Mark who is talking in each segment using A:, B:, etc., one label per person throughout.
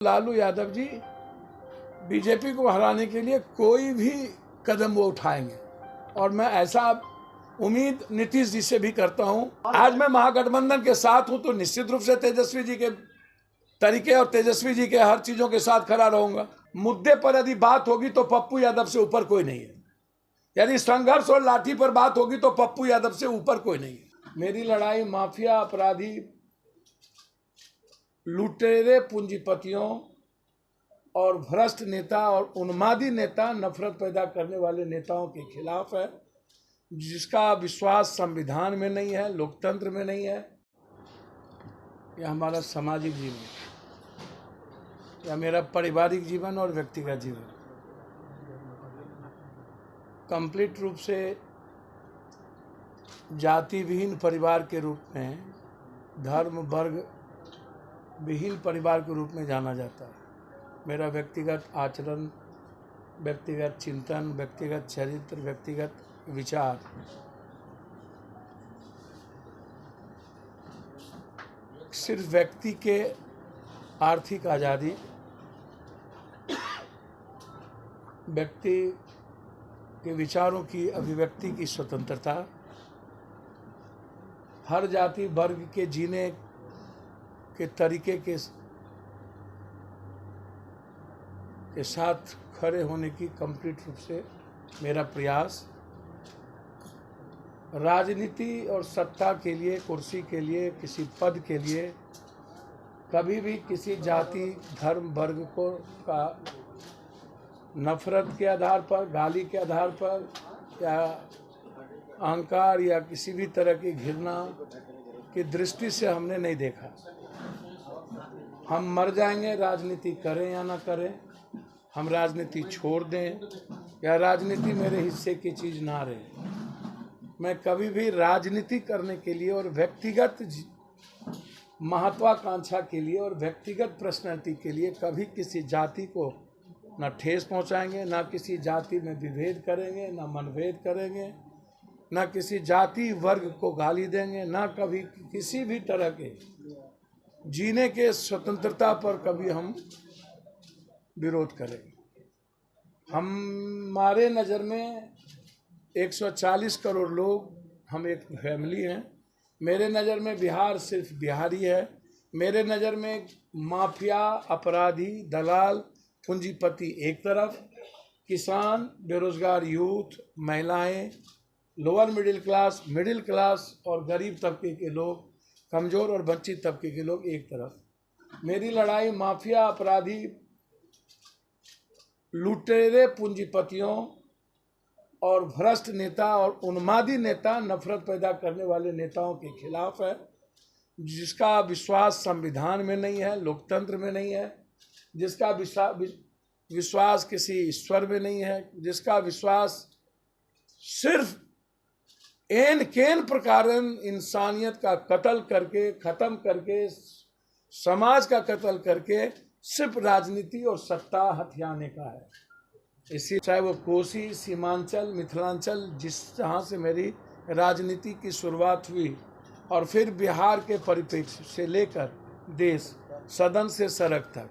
A: Lalu Yadav ji BJP को हराने के लिए कोई भी कदम वो उठाएंगे और मैं ऐसा उम्मीद नीतीश जी से भी करता हूं। आज मैं महागठबंधन के साथ हूं तो निश्चित रूप से तेजस्वी जी के तरीके और तेजस्वी जी के हर चीजों के साथ खड़ा रहूंगा। मुद्दे पर यदि बात होगी तो पप्पू यादव से ऊपर कोई नहीं है। यदि संघर्ष और लाठी पर बात होगी तो पप्पू यादव से ऊपर कोई नहीं है। मेरी लड़ाई माफिया, अपराधी, लुटेरे, पूंजीपतियों और भ्रष्ट नेता और उन्मादी नेता, नफरत पैदा करने वाले नेताओं के खिलाफ है, जिसका विश्वास संविधान में नहीं है, लोकतंत्र में नहीं है। यह हमारा सामाजिक जीवन, या मेरा पारिवारिक जीवन और व्यक्तिगत जीवन कंप्लीट रूप से जाति विहीन परिवार के रूप में, धर्म वर्ग विहीन परिवार के रूप में जाना जाता है। मेरा व्यक्तिगत आचरण, व्यक्तिगत चिंतन, व्यक्तिगत चरित्र, व्यक्तिगत विचार सिर्फ व्यक्ति के आर्थिक आज़ादी, व्यक्ति के विचारों की अभिव्यक्ति की स्वतंत्रता, हर जाति वर्ग के जीने के तरीके के साथ खड़े होने की कंप्लीट रूप से मेरा प्रयास। राजनीति और सत्ता के लिए, कुर्सी के लिए, किसी पद के लिए कभी भी किसी जाति, धर्म, वर्ग को का नफरत के आधार पर, गाली के आधार पर या अहंकार या किसी भी तरह की घृणा की दृष्टि से हमने नहीं देखा। हम मर जाएंगे, राजनीति करें या ना करें, हम राजनीति छोड़ दें या राजनीति मेरे हिस्से की चीज़ ना रहे, मैं कभी भी राजनीति करने के लिए और व्यक्तिगत महत्वाकांक्षा के लिए और व्यक्तिगत पर्सनैलिटी के लिए कभी किसी जाति को ना ठेस पहुंचाएंगे, ना किसी जाति में विभेद करेंगे, ना मनभेद करेंगे, ना किसी जाति वर्ग को गाली देंगे, ना कभी किसी भी तरह के जीने के स्वतंत्रता पर कभी हम विरोध करेंगे। हमारे नज़र में 140 करोड़ लोग, हम एक फैमिली हैं। मेरे नज़र में बिहार सिर्फ बिहारी है। मेरे नज़र में माफिया, अपराधी, दलाल, पूंजीपति एक तरफ, किसान, बेरोजगार यूथ, महिलाएं, लोअर मिडिल क्लास और गरीब तबके के लोग, कमज़ोर और वंचित तबके के लोग एक तरफ। मेरी लड़ाई माफिया, अपराधी, लुटेरे, पूंजीपतियों और भ्रष्ट नेता और उन्मादी नेता, नफरत पैदा करने वाले नेताओं के खिलाफ है, जिसका विश्वास संविधान में नहीं है, लोकतंत्र में नहीं है, जिसका विश्वास किसी ईश्वर में नहीं है, जिसका विश्वास सिर्फ एन केन प्रकारन इंसानियत का कत्ल करके, ख़त्म करके, समाज का कत्ल करके सिर्फ राजनीति और सत्ता हथियाने का है। इसी चाहे वो कोसी, सीमांचल, मिथिलांचल, जहाँ से मेरी राजनीति की शुरुआत हुई, और फिर बिहार के परिप्रेक्ष्य से लेकर देश, सदन से सड़क तक,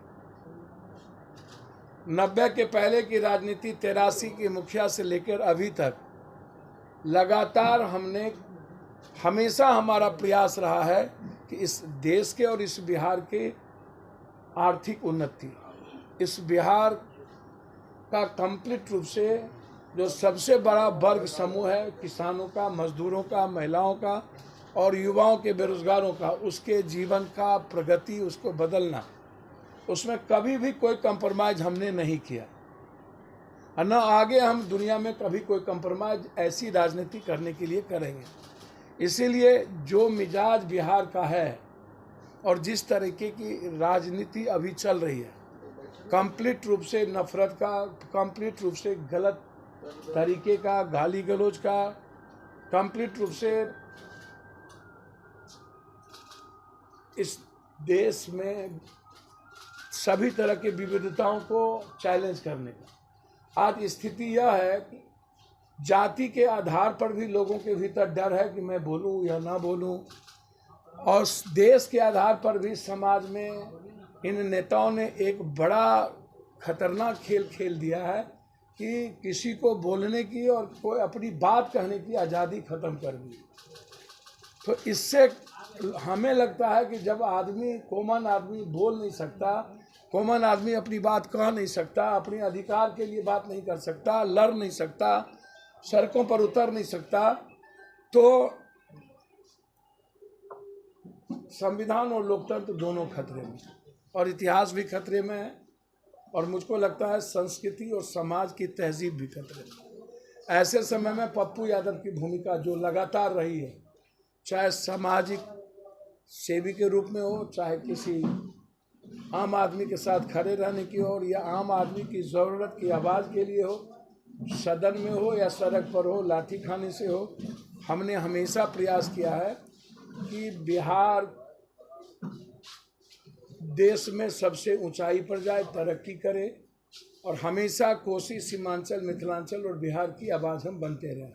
A: 90 के पहले की राजनीति, 83 की मुखिया से लेकर अभी तक, लगातार हमने हमेशा हमारा प्रयास रहा है कि इस देश के और इस बिहार के आर्थिक उन्नति, इस बिहार का कंप्लीट रूप से जो सबसे बड़ा वर्ग समूह है, किसानों का, मजदूरों का, महिलाओं का और युवाओं के, बेरोजगारों का, उसके जीवन का प्रगति, उसको बदलना, उसमें कभी भी कोई कंप्रोमाइज़ हमने नहीं किया और न आगे हम दुनिया में कभी कोई कंप्रोमाइज़ ऐसी राजनीति करने के लिए करेंगे। इसीलिए जो मिजाज बिहार का है और जिस तरीके की राजनीति अभी चल रही है, कंप्लीट रूप से नफरत का, कंप्लीट रूप से गलत तरीके का, गाली गलौज का, कंप्लीट रूप से इस देश में सभी तरह की विविधताओं को चैलेंज करने का आज स्थिति यह है कि जाति के आधार पर भी लोगों के भीतर डर है कि मैं बोलूं या ना बोलूं, और देश के आधार पर भी समाज में इन नेताओं ने एक बड़ा खतरनाक खेल खेल दिया है कि किसी को बोलने की और कोई अपनी बात कहने की आज़ादी ख़त्म कर दी। तो इससे हमें लगता है कि जब आदमी, कॉमन आदमी बोल नहीं सकता, कॉमन आदमी अपनी बात कह नहीं सकता, अपने अधिकार के लिए बात नहीं कर सकता, लड़ नहीं सकता, सड़कों पर उतर नहीं सकता, तो संविधान और लोकतंत्र दोनों खतरे में और इतिहास भी खतरे में है। और मुझको लगता है संस्कृति और समाज की तहजीब भी खतरे में। ऐसे समय में पप्पू यादव की भूमिका जो लगातार रही है, चाहे सामाजिक सेवी के रूप में हो, चाहे किसी आम आदमी के साथ खड़े रहने की हो, या आम आदमी की ज़रूरत की आवाज़ के लिए हो, सदन में हो या सड़क पर हो, लाठी खाने से हो, हमने हमेशा प्रयास किया है कि बिहार देश में सबसे ऊंचाई पर जाए, तरक्की करे, और हमेशा कोसी, सीमांचल, मिथिलांचल और बिहार की आवाज़ हम बनते रहें।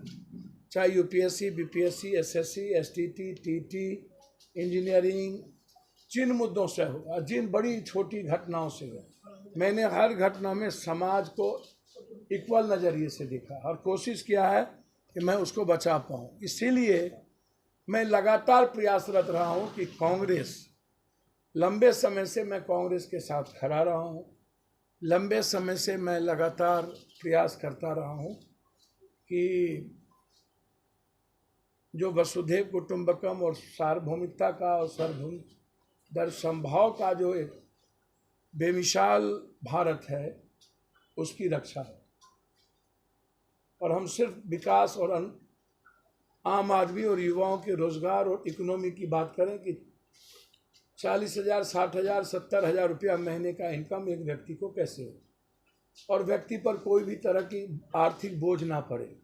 A: चाहे UPSC, BPSC, SSC, STT, TT, engineering, जिन मुद्दों से हो, जिन बड़ी छोटी घटनाओं से हो, मैंने हर घटना में समाज को इक्वल नज़रिए से देखा और कोशिश किया है कि मैं उसको बचा पाऊँ। इसीलिए मैं लगातार प्रयासरत रहा हूँ कि कांग्रेस, लंबे समय से मैं कांग्रेस के साथ खड़ा रहा हूँ, लंबे समय से मैं लगातार प्रयास करता रहा हूँ कि जो वसुधैव कुटुंबकम और सार्वभौमिकता का और सर्वभौम संभाव का जो एक बेमिसाल भारत है, उसकी रक्षा है। और हम सिर्फ विकास और आम आदमी और युवाओं के रोजगार और इकोनॉमी की बात करें कि 40,000, 60,000, 70,000 रुपया महीने का इनकम एक व्यक्ति को कैसे हो, और व्यक्ति पर कोई भी तरह की आर्थिक बोझ ना पड़े,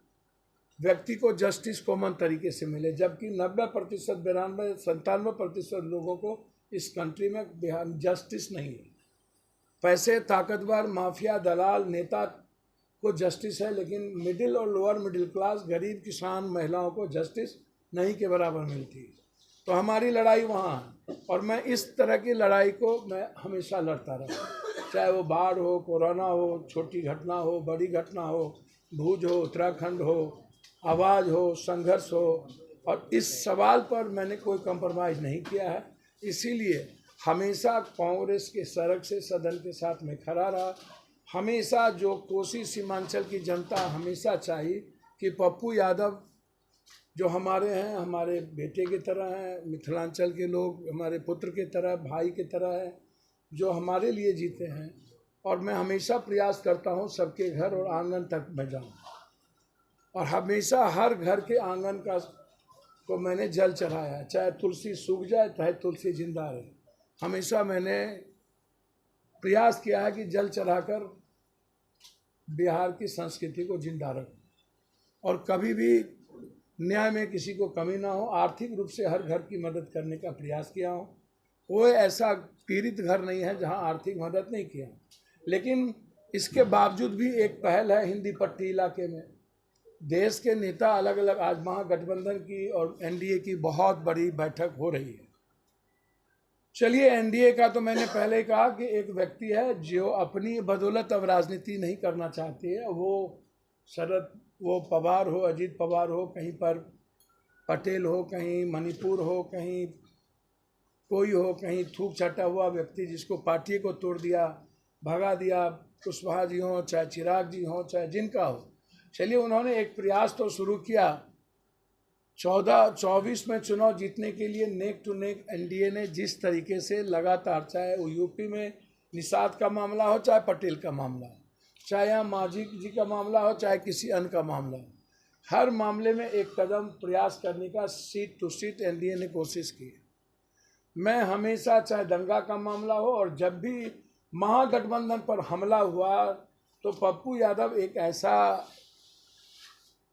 A: व्यक्ति को जस्टिस कॉमन तरीके से मिले, जबकि 90%, 92, 97% लोगों को इस कंट्री में बिहार जस्टिस नहीं है। पैसे, ताकतवर, माफिया, दलाल, नेता को जस्टिस है, लेकिन मिडिल और लोअर मिडिल क्लास, गरीब, किसान, महिलाओं को जस्टिस नहीं के बराबर मिलती है। तो हमारी लड़ाई वहाँ है, और मैं इस तरह की लड़ाई को मैं हमेशा लड़ता रहा, चाहे वो बाढ़ हो, कोरोना हो, छोटी घटना हो, बड़ी घटना हो, भूज हो, उत्तराखंड हो, आवाज़ हो, संघर्ष हो, और इस सवाल पर मैंने कोई कंप्रोमाइज़ नहीं किया है। इसीलिए हमेशा कांग्रेस के सड़क से सदन के साथ में खड़ा रहा। हमेशा जो कोसी सीमांचल की जनता हमेशा चाहिए कि पप्पू यादव जो हमारे हैं, हमारे बेटे की तरह हैं, मिथिलांचल के लोग हमारे पुत्र की तरह, भाई की तरह है, जो हमारे लिए जीते हैं। और मैं हमेशा प्रयास करता हूं सबके घर और आंगन तक मैं जाऊं, और हमेशा हर घर के आंगन का को मैंने जल चढ़ाया, चाहे तुलसी सूख जाए चाहे तुलसी जिंदा रहे। हमेशा मैंने प्रयास किया है कि जल चढ़ाकर बिहार की संस्कृति को जिंदा रखें, और कभी भी न्याय में किसी को कमी ना हो, आर्थिक रूप से हर घर की मदद करने का प्रयास किया हो। कोई ऐसा पीड़ित घर नहीं है जहां आर्थिक मदद नहीं किया। लेकिन इसके बावजूद भी एक पहल है हिंदी पट्टी इलाके में, देश के नेता अलग अलग, आज महागठबंधन की और एनडीए की बहुत बड़ी बैठक हो रही है। चलिए, एनडीए का तो मैंने पहले कहा कि एक व्यक्ति है जो अपनी बदौलत अब राजनीति नहीं करना चाहती है। वो पवार हो, अजीत पवार हो, कहीं पर पटेल हो, कहीं मणिपुर हो, कहीं कोई हो, कहीं थूक छटा हुआ व्यक्ति जिसको पार्टी को तोड़ दिया, भगा दिया, कुशवाहा जी हों, चाहे चिराग जी हों, चाहे जिनका हो। चलिए, उन्होंने एक प्रयास तो शुरू किया। 24 में चुनाव जीतने के लिए नेक टू नेक एनडीए ने जिस तरीके से लगातार, चाहे वो यूपी में निषाद का मामला हो, चाहे पटेल का मामला हो, चाहे यहाँ मांझी जी का मामला हो, चाहे किसी अन्य का मामला हो, हर मामले में एक कदम प्रयास करने का सीट टू सीट एनडीए ने कोशिश की। मैं हमेशा, चाहे दंगा का मामला हो, और जब भी महागठबंधन पर हमला हुआ, तो पप्पू यादव एक ऐसा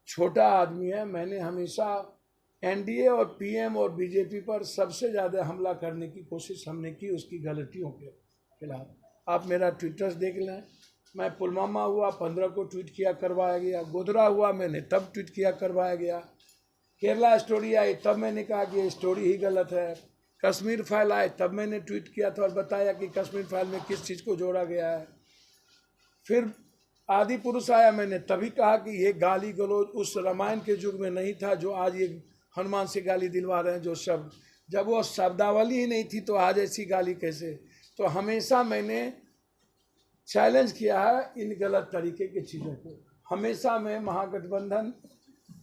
A: छोटा आदमी है, मैंने हमेशा एनडीए और पीएम और बीजेपी पर सबसे ज़्यादा हमला करने की कोशिश हमने की, उसकी गलतियों के खिलाफ। आप मेरा ट्विटर्स देख लें, मैं पुलवामा हुआ 15 को ट्वीट किया करवाया गया, गोधरा हुआ मैंने तब ट्वीट किया करवाया गया, केरला स्टोरी आई तब मैंने कहा कि ये स्टोरी ही गलत है, कश्मीर फाइल आए तब मैंने ट्वीट किया था और बताया कि कश्मीर फाइल में किस चीज़ को जोड़ा गया है। फिर आदि पुरुष आया, मैंने तभी कहा कि ये गाली गलौज उस रामायण के युग में नहीं था जो आज ये हनुमान से गाली दिलवा रहे हैं जो शब्द, जब वो शब्दावली ही नहीं थी तो आज ऐसी गाली कैसे। तो हमेशा मैंने चैलेंज किया है इन गलत तरीके की चीज़ों को। हमेशा मैं महागठबंधन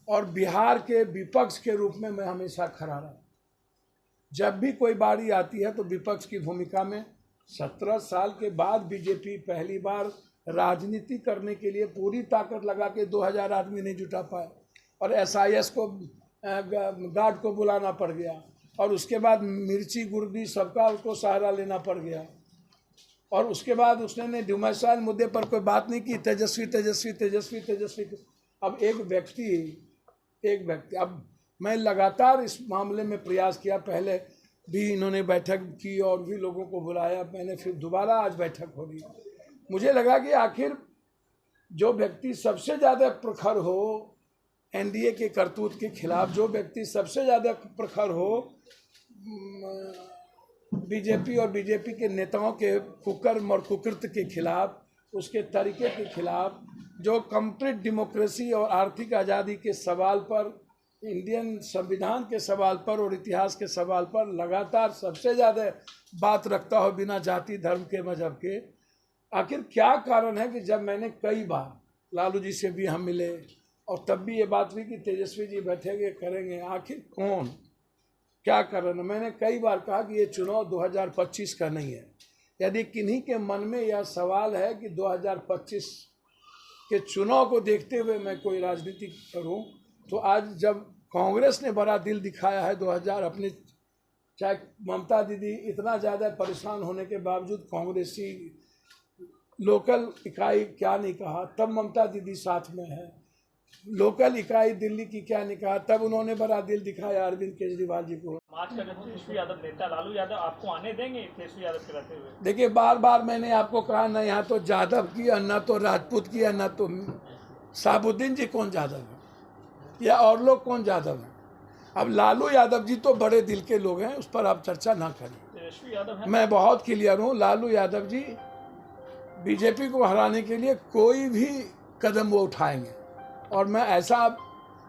A: और बिहार के विपक्ष के रूप में मैं हमेशा खड़ा रहा। जब भी कोई बारी आती है तो विपक्ष की भूमिका में 17 साल के बाद बीजेपी पहली बार राजनीति करने के लिए पूरी ताकत लगा के 2000 आदमी नहीं जुटा पाए और SIS को गार्ड को बुलाना पड़ गया और उसके बाद मिर्ची गुर्दी सबका उसको सहारा लेना पड़ गया और उसके बाद उसने डोमिसाइल मुद्दे पर कोई बात नहीं की। तेजस्वी तेजस्वी तेजस्वी तेजस्वी। अब एक व्यक्ति अब मैं लगातार इस मामले में प्रयास किया, पहले भी इन्होंने बैठक की और भी लोगों को बुलाया, मैंने फिर दोबारा आज बैठक हो रही। मुझे लगा कि आखिर जो व्यक्ति सबसे ज़्यादा प्रखर हो NDA के करतूत के खिलाफ, जो व्यक्ति सबसे ज़्यादा प्रखर हो बीजेपी और बीजेपी के नेताओं के कुकर्म और कुकृत्य के खिलाफ, उसके तरीके के खिलाफ, जो कंप्लीट डेमोक्रेसी और आर्थिक आज़ादी के सवाल पर, इंडियन संविधान के सवाल पर और इतिहास के सवाल पर लगातार सबसे ज़्यादा बात रखता हो बिना जाति धर्म के मजहब के। आखिर क्या कारण है कि जब मैंने कई बार लालू जी से भी हम मिले और तब भी ये बात हुई कि तेजस्वी जी बैठेंगे करेंगे, आखिर कौन क्या कारण है। मैंने कई बार कहा कि ये चुनाव 2025 का नहीं है। यदि किन्हीं के मन में यह सवाल है कि 2025 के चुनाव को देखते हुए मैं कोई राजनीति करूं, तो आज जब कांग्रेस ने बड़ा दिल दिखाया है 2000 अपने, चाहे ममता दीदी इतना ज़्यादा परेशान होने के बावजूद कांग्रेसी लोकल इकाई क्या नहीं कहा, तब ममता दीदी साथ में है, लोकल इकाई दिल्ली की क्या नहीं कहा, तब उन्होंने बड़ा दिल दिखाया अरविंद केजरीवाल जी को।
B: आज का तेजस्वी यादव नेता लालू यादव आपको आने देंगे तेजस्वी यादव के रहते हुए?
A: देखिए बार बार मैंने आपको कहा ना, यहाँ तो यादव की है, ना तो राजपूत की है, ना तो साबुद्दीन जी कौन यादव है या और लोग कौन यादव है। अब लालू यादव जी तो बड़े दिल के लोग हैं, उस पर आप चर्चा ना करें।
B: तेजस्वी यादव है,
A: मैं बहुत क्लियर हूँ, लालू यादव जी बीजेपी को हराने के लिए कोई भी कदम वो उठाएंगे और मैं ऐसा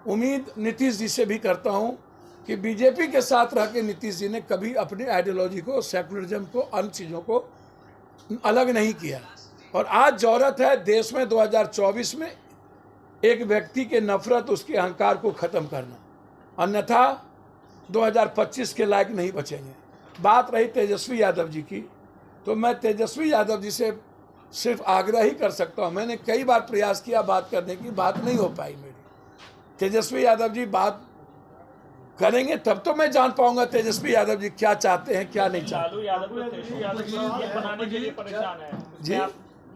A: उम्मीद नीतीश जी से भी करता हूं कि बीजेपी के साथ रह के नीतीश जी ने कभी अपनी आइडियोलॉजी को, सेकुलरिज्म को, अन्य चीज़ों को अलग नहीं किया। और आज जरूरत है देश में 2024 में एक व्यक्ति के नफरत, उसके अहंकार को ख़त्म करना, अन्यथा 2025 के लायक नहीं बचेंगे। बात रही तेजस्वी यादव जी की, तो मैं तेजस्वी यादव जी से सिर्फ आग्रह ही कर सकता हूँ। मैंने कई बार प्रयास किया बात करने की, बात नहीं हो पाई मेरी। तेजस्वी यादव जी बात करेंगे तब तो मैं जान पाऊंगा तेजस्वी यादव जी क्या चाहते हैं क्या नहीं चाहते।
B: लालू यादव तो तेजस्वी यादव को सीएम बनाने के लिए परेशान है
A: जी।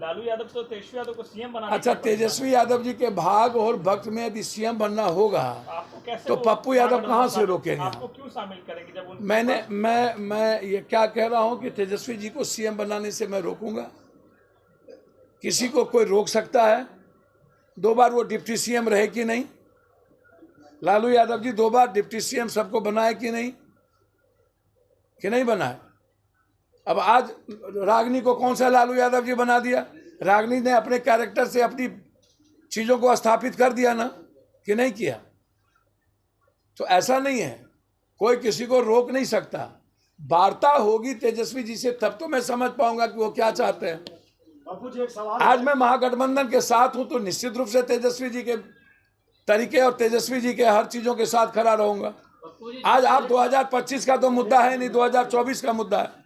B: लालू यादव तो तेजस्वी यादव को सीएम बनाने
A: अच्छा, तेजस्वी यादव जी के भाग और भक्त में यदि CM बनना होगा तो पप्पू यादव कहाँ से रोकेंगे?
B: आपको क्यों शामिल करेंगे जब
A: मैं ये क्या कह रहा हूँ कि तेजस्वी जी को CM बनाने से मैं रोकूंगा? किसी को कोई रोक सकता है? 2 बार वो डिप्टी CM रहे कि नहीं? लालू यादव जी 2 बार डिप्टी CM सबको बनाए कि नहीं बनाए? अब आज रागनी को कौन सा लालू यादव जी बना दिया? रागनी ने अपने कैरेक्टर से अपनी चीज़ों को स्थापित कर दिया ना, कि नहीं किया? तो ऐसा नहीं है, कोई किसी को रोक नहीं सकता। वार्ता होगी तेजस्वी जी से तब तो मैं समझ पाऊंगा कि वो क्या चाहते हैं। आज मैं महागठबंधन के साथ हूं तो निश्चित रूप से तेजस्वी जी के तरीके और तेजस्वी जी के हर चीजों के साथ खड़ा रहूंगा। आज आप 2025 का तो मुद्दा है नहीं, 2024 का मुद्दा है।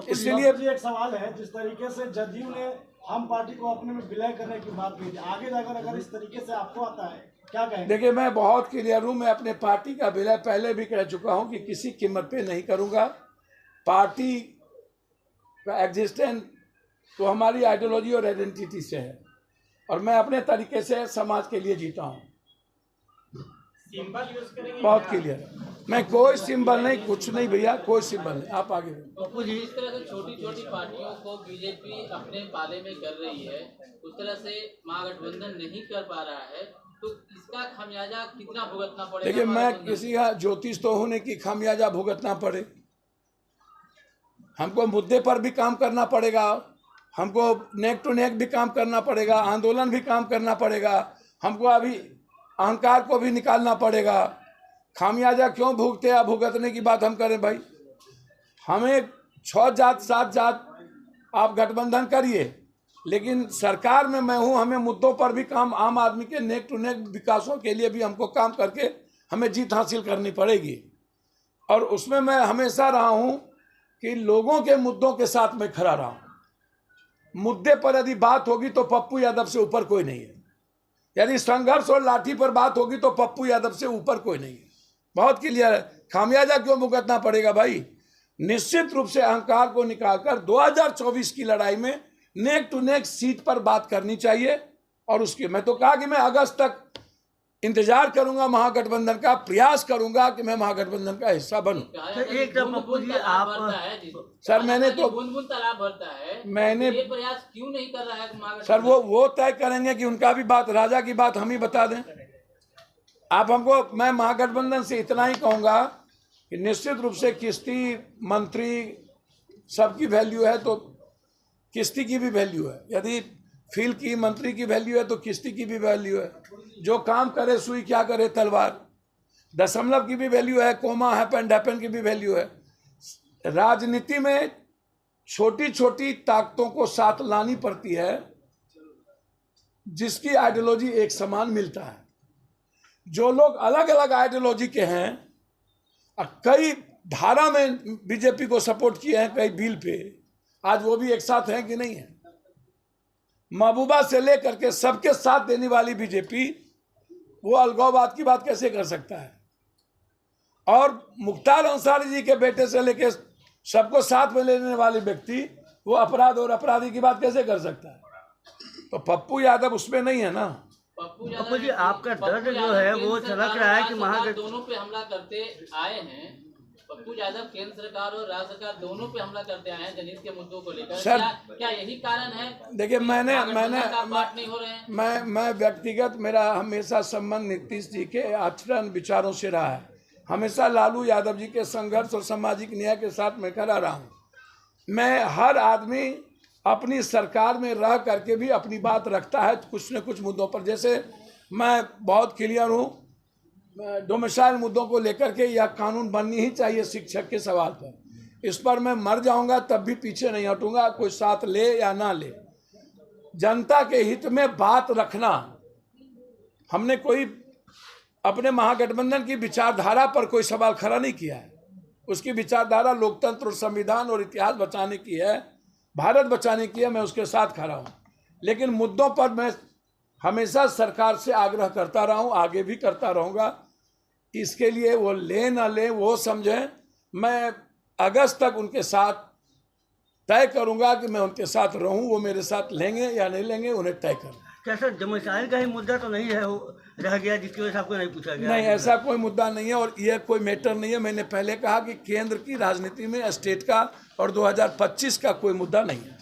A: इसलिए
C: एक सवाल है, जिस तरीके से जदयू ने हम पार्टी को अपने में विलय करने की बात की, आगे जाकर अगर इस तरीके से आपको आता है क्या कहेंगे?
A: देखिए मैं बहुत क्लियर हूँ, मैं अपने पार्टी का विलय पहले भी कह चुका हूँ कि किसी कीमत पे नहीं करूँगा। पार्टी का एग्जिस्टेंस तो हमारी आइडियोलॉजी और आइडेंटिटी से है और मैं अपने तरीके से समाज के लिए जीता हूँ। बहुत क्लियर है, मैं कोई सिंबल नहीं, कुछ नहीं भैया, कोई सिंबल नहीं। आप आगे
D: पप्पू जी, इस तरह से छोटी छोटी पार्टियों को बीजेपी अपने पाले में कर रही है, उस तरह से महागठबंधन नहीं कर पा रहा है, तो इसका खामियाजा कितना भुगतना पड़ेगा?
A: देखिए मैं किसी का ज्योतिष तो होने की खामियाजा भुगतना पड़े, हमको मुद्दे पर भी काम करना पड़ेगा, हमको नेक टू नेक भी काम करना पड़ेगा, आंदोलन भी काम करना पड़ेगा, हमको अभी अहंकार को भी निकालना पड़ेगा। खामियाजा क्यों भुगते या भुगतने की बात हम करें भाई? हमें 6 जात 7 जात आप गठबंधन करिए, लेकिन सरकार में मैं हूँ, हमें मुद्दों पर भी काम, आम आदमी के नेक टू नेक विकासों के लिए भी हमको काम करके हमें जीत हासिल करनी पड़ेगी। और उसमें मैं हमेशा रहा हूँ कि लोगों के मुद्दों के साथ मैं खड़ा रहा हूँ। मुद्दे पर यदि बात होगी तो पप्पू यादव से ऊपर कोई नहीं है, यदि संघर्ष और लाठी पर बात होगी तो पप्पू यादव से ऊपर कोई नहीं है। बहुत क्लियर है। खामियाजा क्यों भुगतना पड़ेगा भाई? निश्चित रूप से अहंकार को निकालकर 2024 की लड़ाई में नेक टू नेक सीट पर बात करनी चाहिए। और उसके मैं तो कहा कि मैं अगस्त तक इंतजार करूंगा, महागठबंधन का प्रयास करूंगा कि मैं महागठबंधन का हिस्सा बनूं।
E: एक पप्पू जी आप
A: सर मैंने तो
D: बूंद तालाब भरता है,
A: मैंने
D: ये प्रयास क्यों नहीं कर रहा है
A: सर? वो तय करेंगे कि उनका भी बात, राजा की बात हम ही बता दें। आप हमको, मैं महागठबंधन से इतना ही कहूंगा कि निश्चित रूप से किश्ती मंत्री सबकी वैल्यू है तो किश्ती की भी वैल्यू है। यदि फील्ड की मंत्री की वैल्यू है तो किश्ती की भी वैल्यू है। जो काम करे सुई क्या करे तलवार, दशमलव की भी वैल्यू है, कोमा हैपन डैपन की भी वैल्यू है। राजनीति में छोटी छोटी ताकतों को साथ लानी पड़ती है, जिसकी आइडियोलॉजी एक समान मिलता है। जो लोग अलग अलग आइडियोलॉजी के हैं और कई धारा में बीजेपी को सपोर्ट किए हैं, कई बिल पे, आज वो भी एक साथ हैं कि नहीं है? महबूबा से लेकर के सबके साथ देने वाली बीजेपी वो अलगाववाद की बात कैसे कर सकता है? और मुख्तार अंसारी जी के बेटे से लेकर सबको साथ में लेने वाले व्यक्ति वो अपराध और अपराधी की बात कैसे कर सकता है? तो पप्पू यादव उसमें नहीं है ना।
E: पप्पू जी आपका दर्द जो है वो झलक रहा है कि महागठबंधन
D: दोनों पे हमला करते आए हैं। पप्पू यादव केंद्र सरकार और राज्य सरकार दोनों पे हमला करते आए हैं जनहित के मुद्दों को लेकर।
A: सर,
D: क्या यही कारण है?
A: देखिए मैं व्यक्तिगत, मेरा हमेशा संबंध नीतीश जी के आचरण विचारों से रहा है। हमेशा लालू यादव जी के संघर्ष और सामाजिक न्याय के साथ मैं खड़ा रहा हूँ। मैं, हर आदमी अपनी सरकार में रह करके भी अपनी बात रखता है कुछ न कुछ मुद्दों पर। जैसे मैं बहुत क्लियर हूँ डोमिसाइल मुद्दों को लेकर के, या कानून बननी ही चाहिए शिक्षक के सवाल पर। इस पर मैं मर जाऊंगा तब भी पीछे नहीं हटूंगा, कोई साथ ले या ना ले। जनता के हित में बात रखना, हमने कोई अपने महागठबंधन की विचारधारा पर कोई सवाल खड़ा नहीं किया है। उसकी विचारधारा लोकतंत्र और संविधान और इतिहास बचाने की है, भारत बचाने की है, मैं उसके साथ खड़ा हूँ। लेकिन मुद्दों पर मैं हमेशा सरकार से आग्रह करता रहा हूँ, आगे भी करता रहूँगा। इसके लिए वो ले ना ले वो समझें। मैं अगस्त तक उनके साथ तय करूँगा कि मैं उनके साथ रहूँ, वो मेरे साथ लेंगे या नहीं लेंगे उन्हें तय करना।
E: क्या सर डोमिसाइल का ही मुद्दा तो नहीं है रह गया जिसकी वजह से आपको नहीं पूछा गया?
A: नहीं, ऐसा कोई मुद्दा नहीं है और यह कोई मैटर नहीं है। मैंने पहले कहा कि केंद्र की राजनीति में स्टेट का और 2025 का कोई मुद्दा नहीं है।